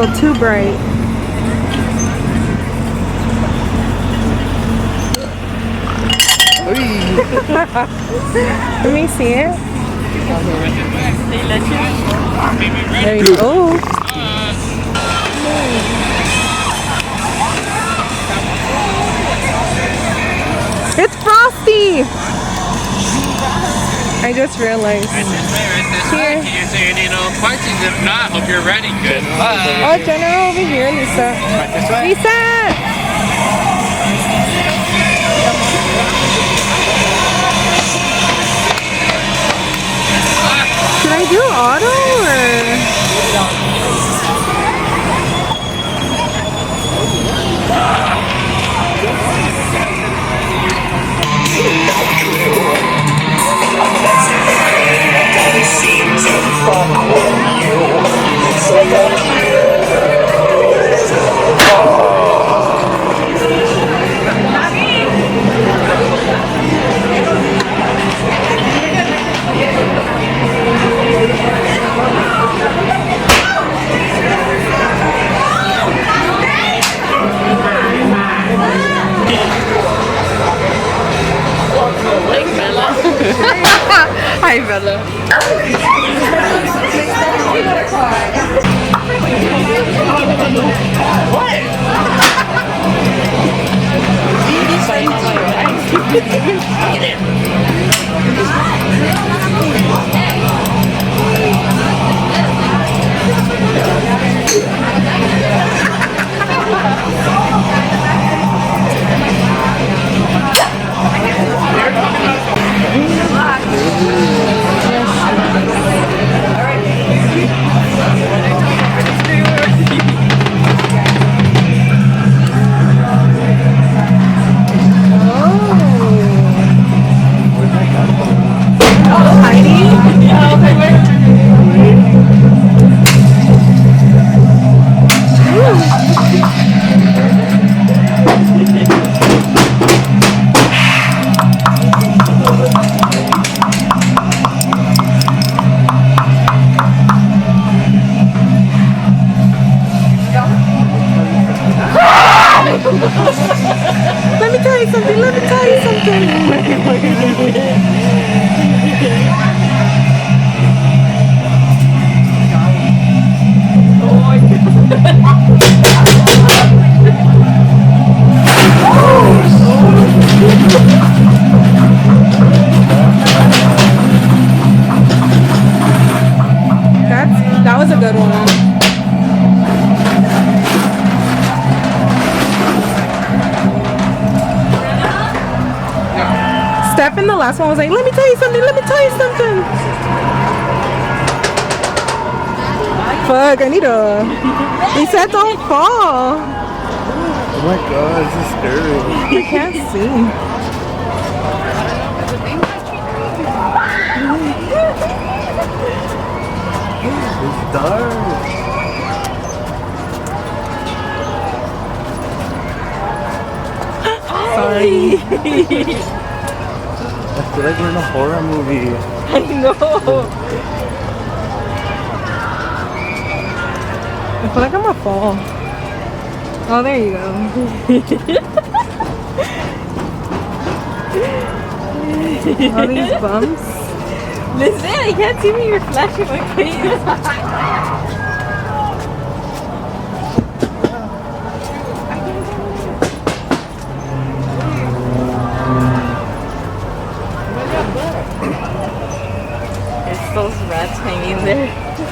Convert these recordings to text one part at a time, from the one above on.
little too bright. Let me see it. There you go. It's Frosty! I just realized. Here. Can you say any questions? If not, hope you're ready. Good luck. Oh, General over here, Lisa. Right this way. Lisa! Should I do auto or? Hi, Bella. Let me tell you something. Let me tell you something. That was a good one. Steph in the last one was like, let me tell you something, let me tell you something. Fuck, I need a... He said don't fall. Oh my god, this is scary. I can't see. It's dark. Sorry. I feel like we're in a horror movie. I know. I feel like I'm gonna fall. Oh, there you go. All these bumps. Listen, I can't see me. You're flashing my face. Those rats hanging there.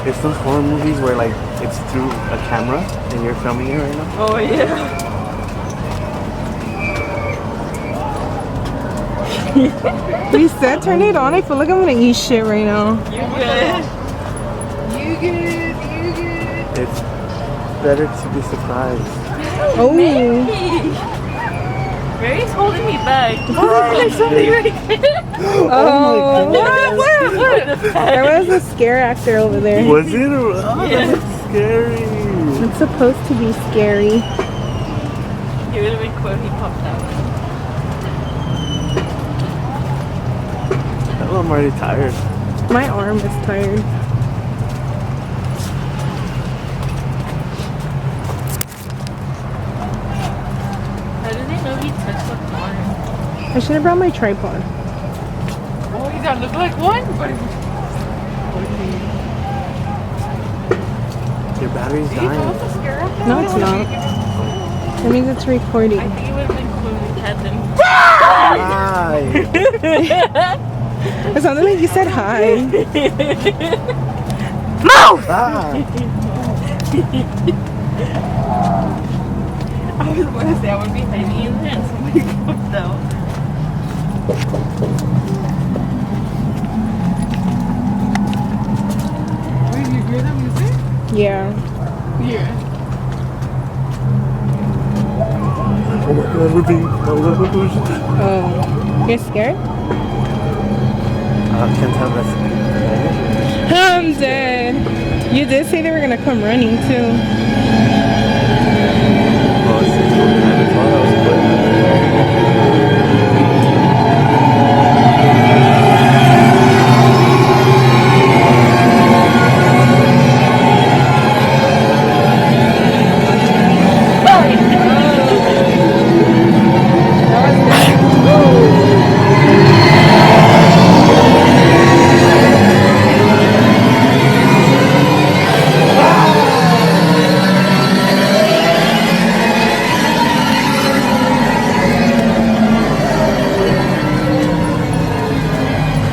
It's those horror movies where like it's through a camera and you're filming it right now. Oh yeah. We said turn it on. I feel like I'm gonna eat shit right now. You good? You good. It's better to be surprised. Oh. Mary's holding me back. Oh, there's something right there. Oh. What? There was a scare actor over there. Was it? Oh, Yeah. that's scary. It's supposed to be scary. It would have been cool if he popped out. Oh, I'm already tired. My arm is tired. I should have brought my tripod. Oh, you don't look like one. Your battery's dying. No, it's not. That means it's recording. I think it would have been cool if you had them. Hi. It sounded like you said hi. Ah. I was going to say I would be hiding in there and somebody comes out. Wait, you hear the music? Yeah. Yeah. Oh my god, we're being... Oh. You're scared? I can't tell that's... I'm dead. You did say they were gonna come running too. Oh, it's 6:49. I thought that was quick.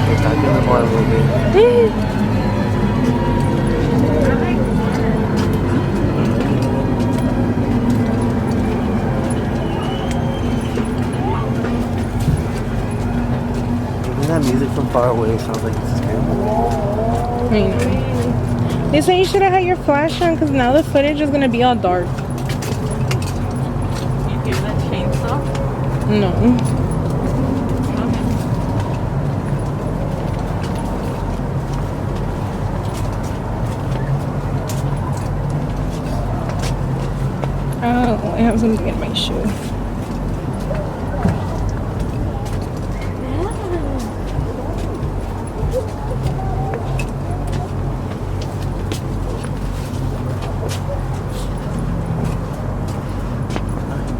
We're back in the horror movie. Even that music from far away sounds like it's a scary movie. I know. They say you should have had your flash on because now the footage is gonna be all dark. You hear that chainsaw? No. Oh, I have something in my shoe.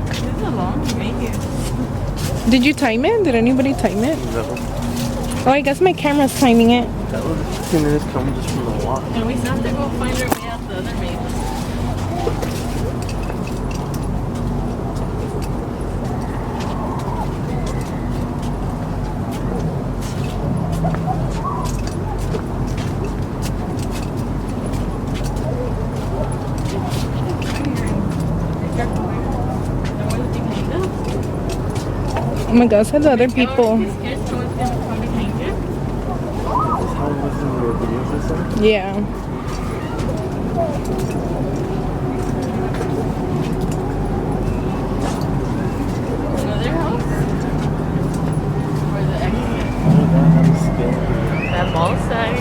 This is a long make it. Did you time it? Did anybody time it? No. Oh, I guess my camera's timing it. That was 15 minutes coming just from the walk. And we still have to go find our way out the other maze. Oh my god, said the other people. Is how it was in your videos or something? Yeah. Another house? Or the exit? Oh my god, that was scary. That mall side.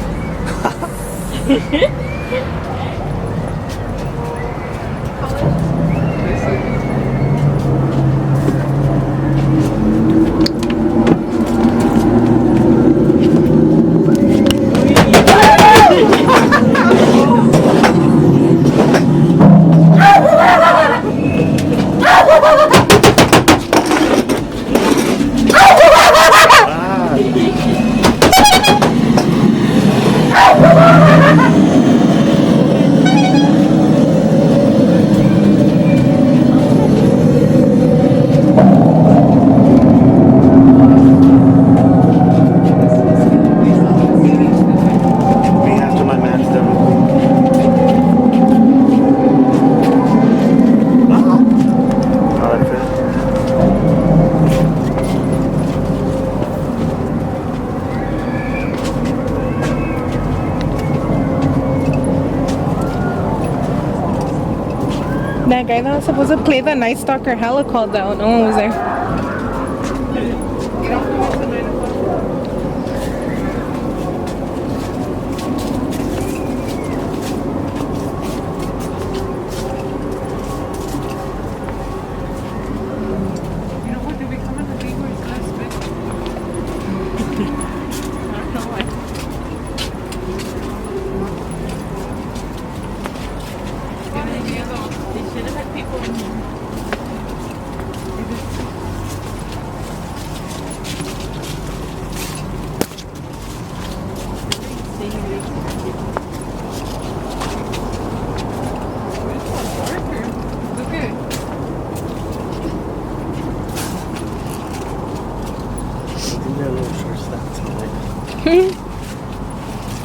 Me after my match, that would be... Oh, that's it. That guy that was supposed to play the Night Stalker hella called out. No one was there. You know what? Did we come in the thing where it's less big? I don't know why. Good idea though. They should have had people in here.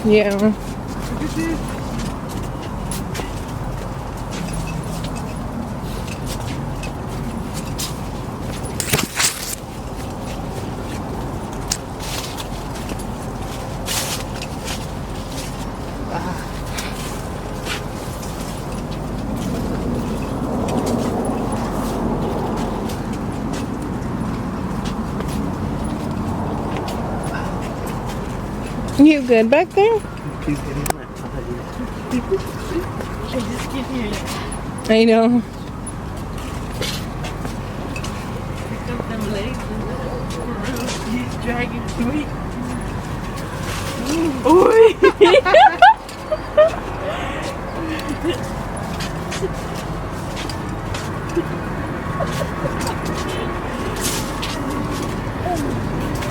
Yeah. You good back there? Please get in my I know. He's dragging sweet.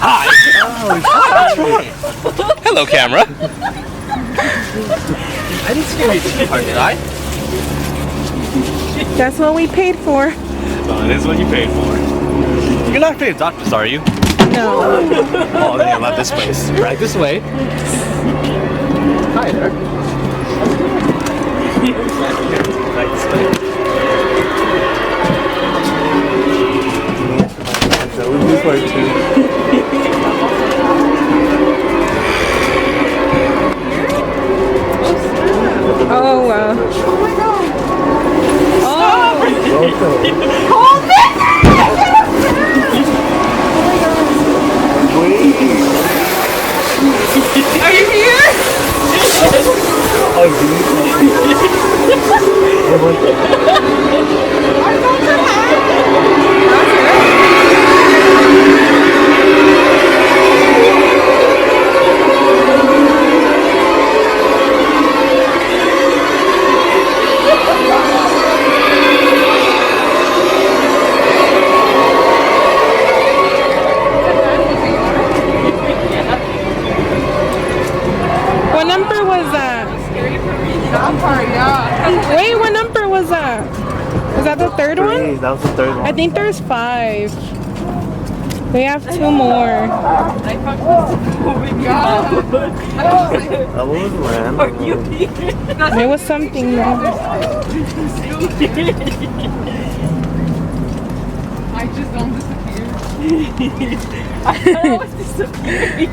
Hi. Hello, camera. I didn't scare you too hard, did I? That's what we paid for. Well, it is what you paid for. You're not afraid of doctors, are you? No. Oh, then you love this place. Right this way. Hi there. Right this way. So we'll do part 2. Oh wow. Are you here? What number was that? Wait, what number was that? Was that the third one? That was the third one. I think there's 5. We have 2 more. That was random. There was something there. I just don't disappear. I thought I was disappearing.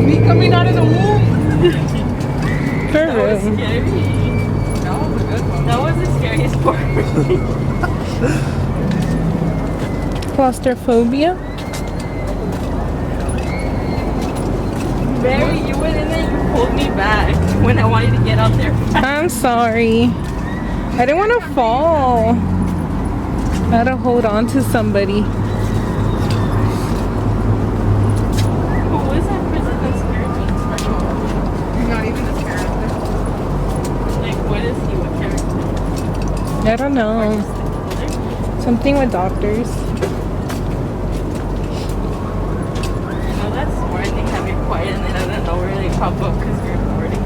Me coming out of the womb. For That was real. scary. That was a good one. That was the scariest part. Claustrophobia. Mary, you went in there, you pulled me back when I wanted to get out there. I'm sorry. I didn't want to fall. I had to hold on to somebody. Who was that person that scared me? Not even a character. Like, what is he? What character? I don't know. Something with doctors. No, that's smart. They have it quiet and then out of nowhere they pop up because you're recording.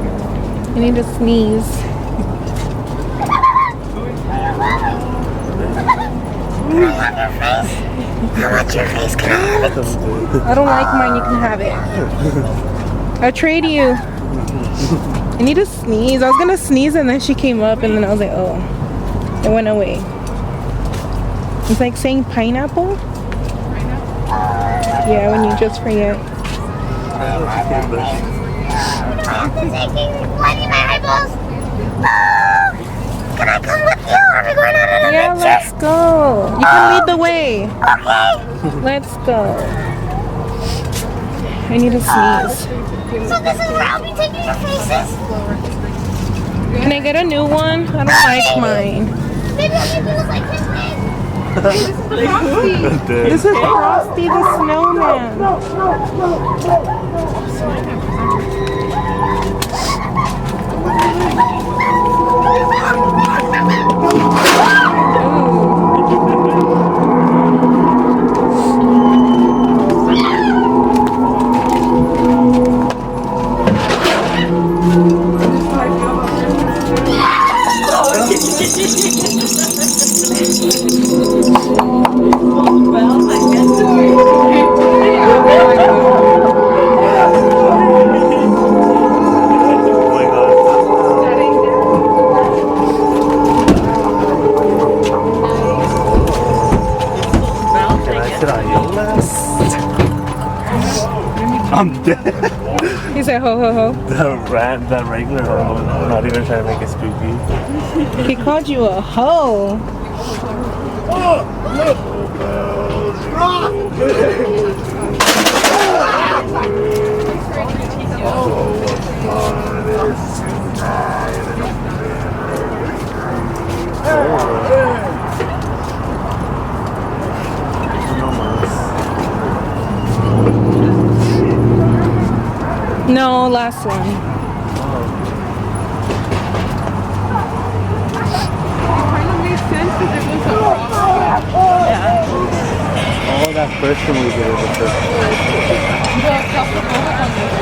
I need to sneeze. I don't like mine, you can have it. I'll trade you. I need to sneeze. I was gonna sneeze and then she came up and then I was like, oh. It went away. It's like saying pineapple. Yeah, when you just forget. Can I come with you? Are we going on an Yeah, adventure? let's go. You can lead the way. Okay. Let's go. I need to sneeze. So this is where I'll be taking your faces? Can I get a new one? I don't like mine. Maybe I'll make you look like his name. This is Frosty the Snowman. I'm dead. He said ho ho ho. The regular ho. I'm not even trying to make it spooky. He called you a hoe. No, last one. Kind of made sense because it was a rock. Oh, that first one we did was the first one. The claustrophobic one was